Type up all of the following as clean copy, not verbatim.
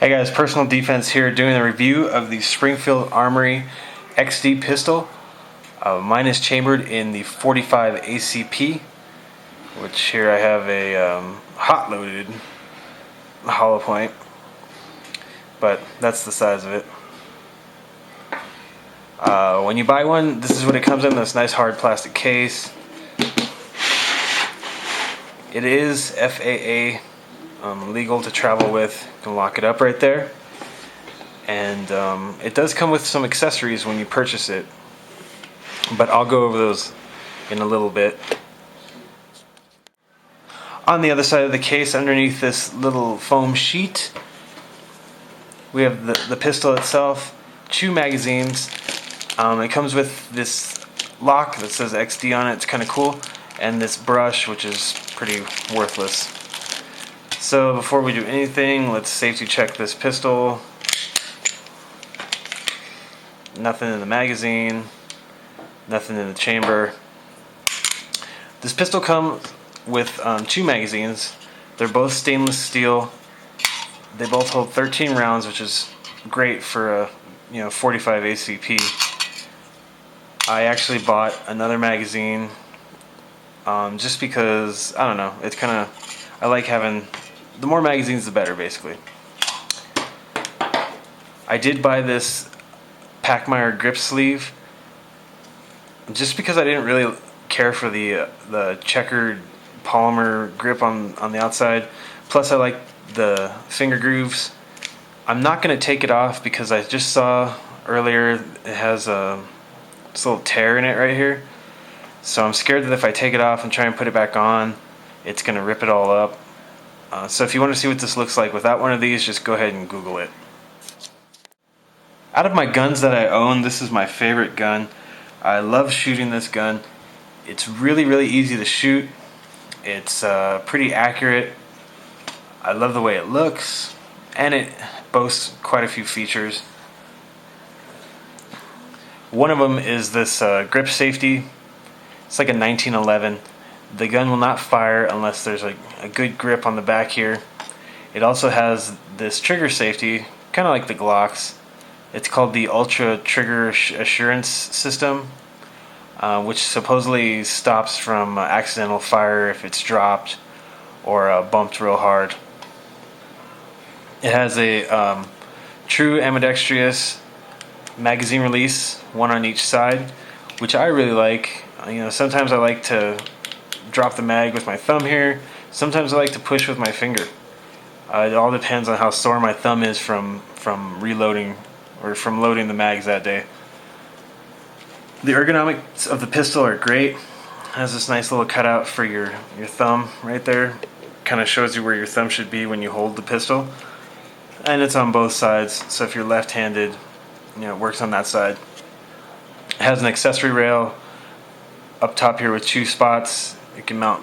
Hey guys, Personal Defense here doing a review of the Springfield Armory XD pistol. Mine is chambered in the 45 ACP, which here I have a hot loaded hollow point, but that's the size of it. When you buy one, this is what it comes in, this nice hard plastic case. It is FAA legal to travel with. You can lock it up right there, and it does come with some accessories when you purchase it, but I'll go over those in a little bit. On the other side of the case, underneath this little foam sheet, we have the pistol itself, 2 magazines. It comes with this lock that says XD on it. It's kind of cool, and this brush, which is pretty worthless. So before we do anything, let's safety check this pistol. Nothing in the magazine, nothing in the chamber. This pistol comes with 2 magazines. They're both stainless steel. They both hold 13 rounds, which is great for a 45 ACP. I actually bought another magazine just because, I don't know, it's kind of, I like having, the more magazines the better, basically. I did buy this Packmeyer grip sleeve just because I didn't really care for the checkered polymer grip on the outside. Plus I like the finger grooves. I'm not going to take it off because I just saw earlier it has this little tear in it right here. So I'm scared that if I take it off and try and put it back on, it's going to rip it all up. So if you want to see what this looks like without one of these, just go ahead and Google it. Out of my guns that I own, this is my favorite gun. I love shooting this gun. It's really, really easy to shoot. It's pretty accurate. I love the way it looks, and it boasts quite a few features. One of them is this grip safety. It's like a 1911. The gun will not fire unless there's a good grip on the back here. It also has this trigger safety, kind of like the Glocks. It's called the Ultra Trigger Assurance System, which supposedly stops from accidental fire if it's dropped or bumped real hard. It has a true ambidextrous magazine release, one on each side, which I really like. Sometimes I like to drop the mag with my thumb here. Sometimes I like to push with my finger. It all depends on how sore my thumb is from reloading or from loading the mags that day. The ergonomics of the pistol are great. It has this nice little cutout for your thumb right there. Kind of shows you where your thumb should be when you hold the pistol. And it's on both sides, so if you're left-handed, it works on that side. It has an accessory rail up top here with 2 spots. You can mount,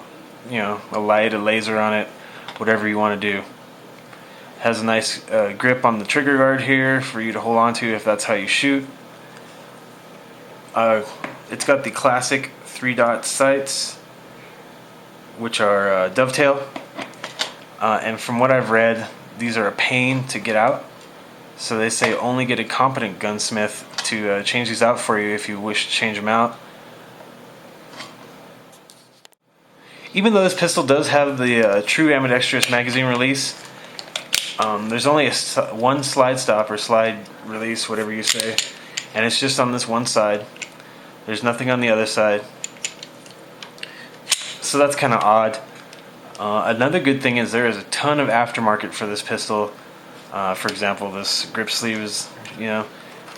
a light, a laser on it, whatever you want to do. It has a nice grip on the trigger guard here for you to hold on to if that's how you shoot. It's got the classic 3-dot sights, which are dovetail. And from what I've read, these are a pain to get out. So they say only get a competent gunsmith to change these out for you if you wish to change them out. Even though this pistol does have the true ambidextrous magazine release, there's only one slide stop or slide release, whatever you say, and it's just on this one side. There's nothing on the other side, so that's kind of odd. Another good thing is there is a ton of aftermarket for this pistol. For example, this grip sleeve is,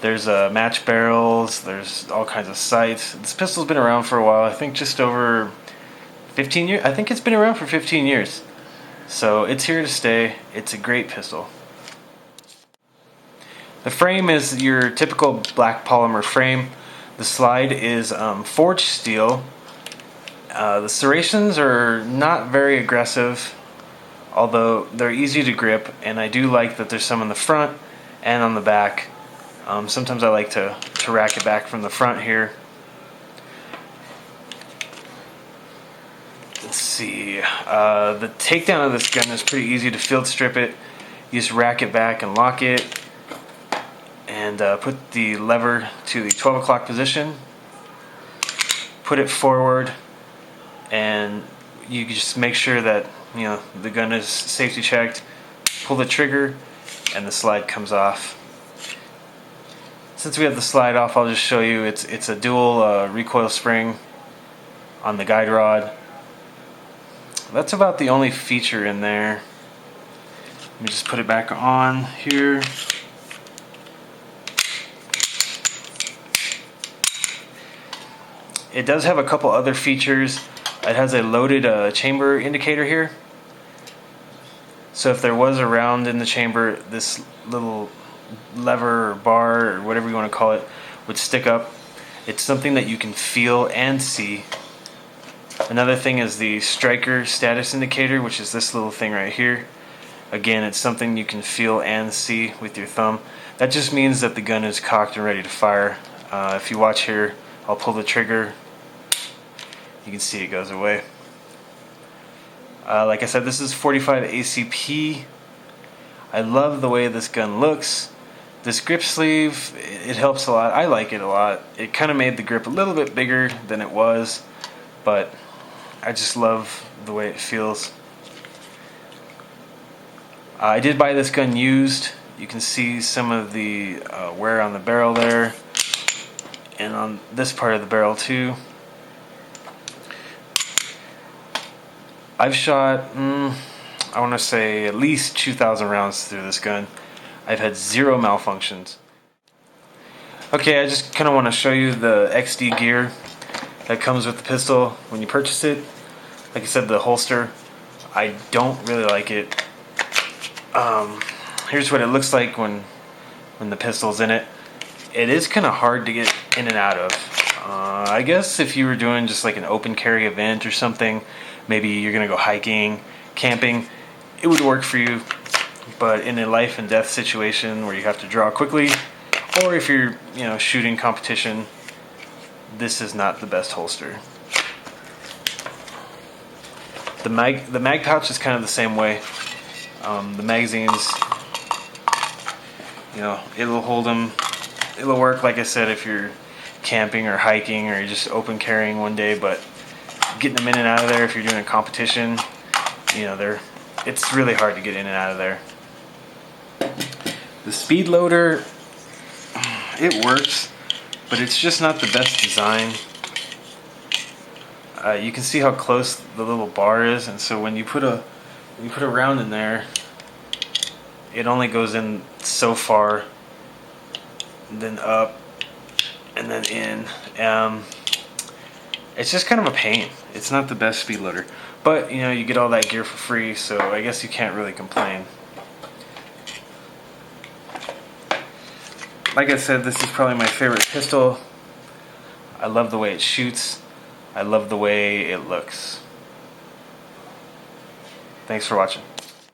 there's match barrels, there's all kinds of sights. This pistol's been around for a while. I think just over 15 years. I think it's been around for 15 years. So it's here to stay. It's a great pistol. The frame is your typical black polymer frame. The slide is forged steel. The serrations are not very aggressive, although they're easy to grip, and I do like that there's some on the front and on the back. Sometimes I like to rack it back from the front here. Let's see. The takedown of this gun is pretty easy to field strip it. You just rack it back and lock it, and put the lever to the 12 o'clock position, put it forward, and you just make sure that the gun is safety checked. Pull the trigger and the slide comes off. Since we have the slide off, I'll just show you it's a dual recoil spring on the guide rod. That's about the only feature in there. Let me just put it back on here. It does have a couple other features. It has a loaded chamber indicator here. So if there was a round in the chamber, this little lever or bar or whatever you want to call it would stick up. It's something that you can feel and see. Another thing is the striker status indicator, which is this little thing right here. Again, it's something you can feel and see with your thumb. That just means that the gun is cocked and ready to fire. If you watch here, I'll pull the trigger. You can see it goes away. Like I said, this is 45 ACP. I love the way this gun looks. This grip sleeve, it helps a lot. I like it a lot. It kind of made the grip a little bit bigger than it was, but I just love the way it feels. I did buy this gun used. You can see some of the wear on the barrel there, and on this part of the barrel too. I've shot, I want to say at least 2,000 rounds through this gun. I've had 0 malfunctions. Okay, I just kind of want to show you the XD gear that comes with the pistol when you purchase it. Like I said, the holster, I don't really like it. Here's what it looks like when the pistol's in it. It is kind of hard to get in and out of. I guess if you were doing just like an open carry event or something, maybe you're gonna go hiking, camping, it would work for you. But in a life and death situation where you have to draw quickly, or if you're shooting competition, this is not the best holster. The mag pouch is kind of the same way. The magazines, it'll hold them. It'll work, like I said, if you're camping or hiking or you're just open carrying one day, but getting them in and out of there if you're doing a competition, it's really hard to get in and out of there. The speed loader, it works, but it's just not the best design. You can see how close the little bar is, and so when you put a round in there, it only goes in so far, then up, and then in. It's just kind of a pain. It's not the best speed loader, but you get all that gear for free, so I guess you can't really complain. Like I said, this is probably my favorite pistol. I love the way it shoots. I love the way it looks. Thanks for watching.